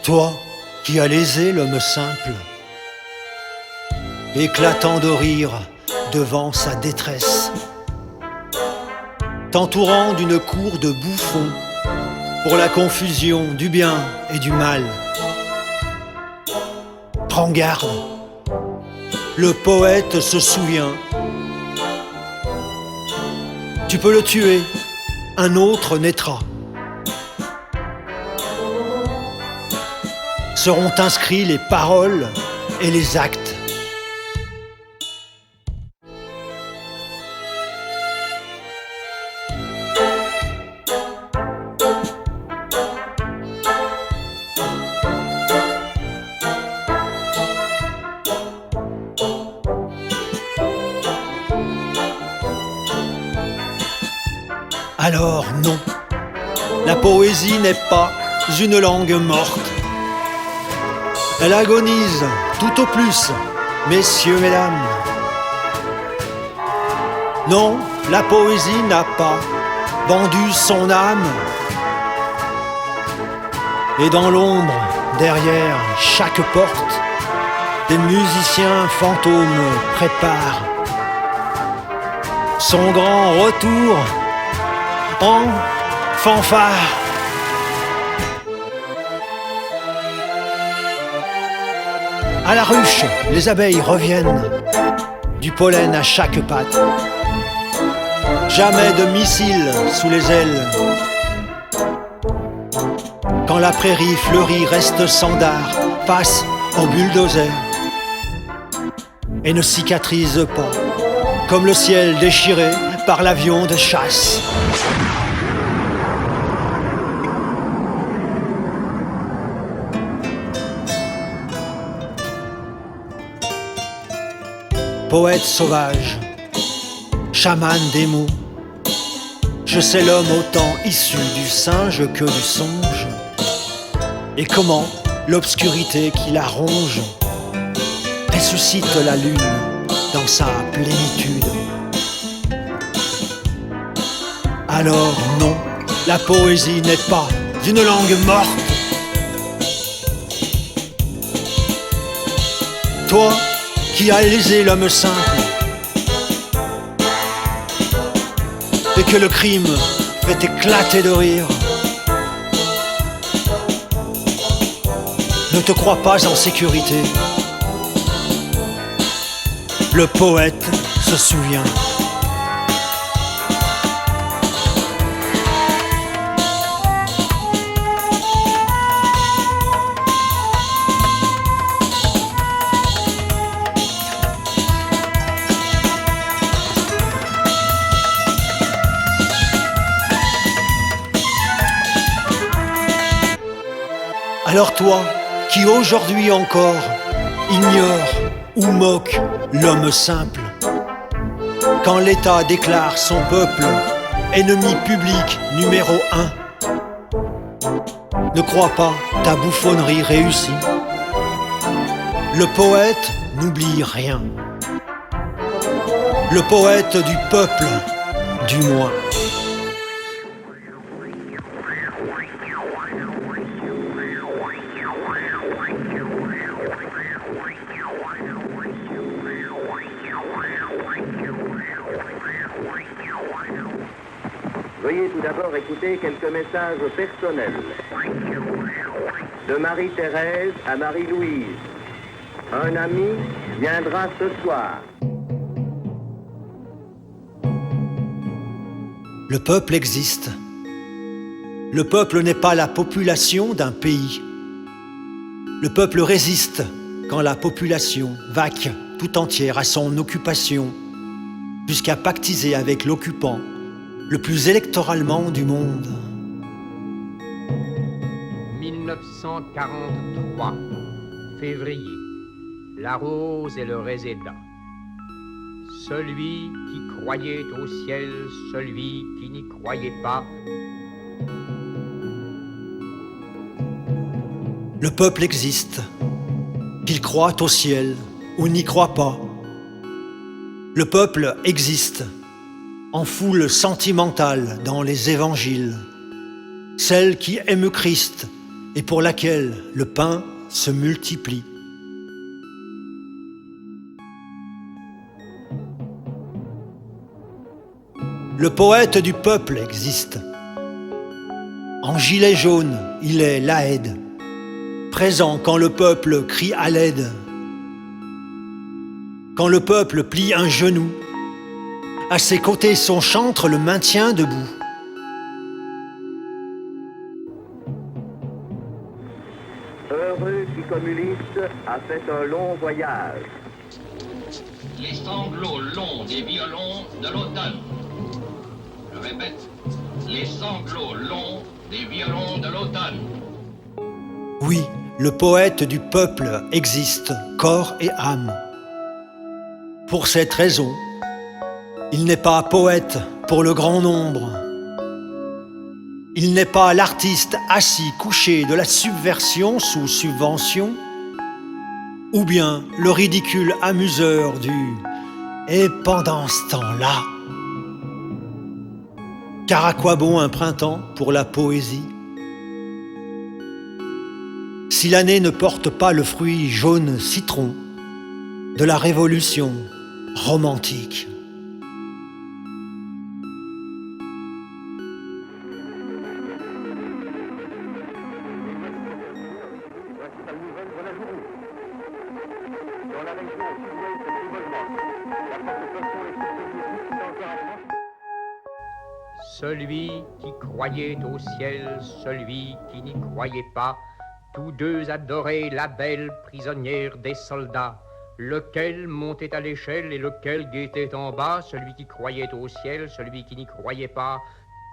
Toi qui as lésé l'homme simple, éclatant de rire devant sa détresse, t'entourant d'une cour de bouffons pour la confusion du bien et du mal. Prends garde, le poète se souvient. Tu peux le tuer, un autre naîtra. Seront inscrits les paroles et les actes. Alors non, la poésie n'est pas une langue morte. Elle agonise tout au plus, messieurs, mesdames. Non, la poésie n'a pas vendu son âme. Et dans l'ombre, derrière chaque porte, des musiciens fantômes préparent son grand retour en fanfare. À la ruche, les abeilles reviennent, du pollen à chaque patte. Jamais de missiles sous les ailes. Quand la prairie fleurie reste sans dard face au bulldozer et ne cicatrise pas, comme le ciel déchiré par l'avion de chasse. Poète sauvage, chaman des mots, je sais l'homme autant issu du singe que du songe, et comment l'obscurité qui la ronge ressuscite la lune dans sa plénitude. Alors non, la poésie n'est pas une langue morte. Toi qui as lésé l'homme simple et que le crime fait éclater de rire, ne te crois pas en sécurité. Le poète se souvient. Alors toi, qui aujourd'hui encore ignore ou moque l'homme simple, quand l'État déclare son peuple ennemi public numéro 1, ne crois pas ta bouffonnerie réussie. Le poète n'oublie rien. Le poète du peuple, du moins. Veuillez tout d'abord écouter quelques messages personnels. De Marie-Thérèse à Marie-Louise. Un ami viendra ce soir. Le peuple existe. Le peuple n'est pas la population d'un pays. Le peuple résiste quand la population vaque tout entière à son occupation, jusqu'à pactiser avec l'occupant le plus électoralement du monde. 1943, février, la rose et le réséda. Celui qui croyait au ciel, celui qui n'y croyait pas. Le peuple existe, qu'il croit au ciel ou n'y croit pas. Le peuple existe, en foule sentimentale dans les évangiles, celle qui aime Christ et pour laquelle le pain se multiplie. Le poète du peuple existe. En gilet jaune, il est l'Aède, présent quand le peuple crie à l'aide, quand le peuple plie un genou. À ses côtés, son chantre le maintient debout. Heureux qui communiste a fait un long voyage. Les sanglots longs des violons de l'automne. Je répète, les sanglots longs des violons de l'automne. Oui, le poète du peuple existe, corps et âme. Pour cette raison, il n'est pas poète pour le grand nombre. Il n'est pas l'artiste assis couché de la subversion sous subvention, ou bien le ridicule amuseur du « et pendant ce temps-là ». Car à quoi bon un printemps pour la poésie? Si l'année ne porte pas le fruit jaune citron de la révolution romantique. Celui qui croyait au ciel, celui qui n'y croyait pas, tous deux adoraient la belle prisonnière des soldats. Lequel montait à l'échelle et lequel guettait en bas? Celui qui croyait au ciel, celui qui n'y croyait pas.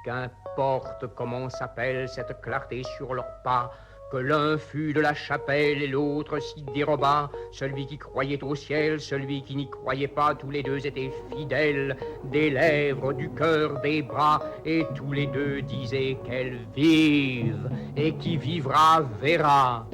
Qu'importe comment s'appelle cette clarté sur leurs pas, que l'un fût de la chapelle et l'autre s'y déroba. Celui qui croyait au ciel, celui qui n'y croyait pas, tous les deux étaient fidèles, des lèvres, du cœur, des bras, et tous les deux disaient qu'elle vive, et qui vivra verra.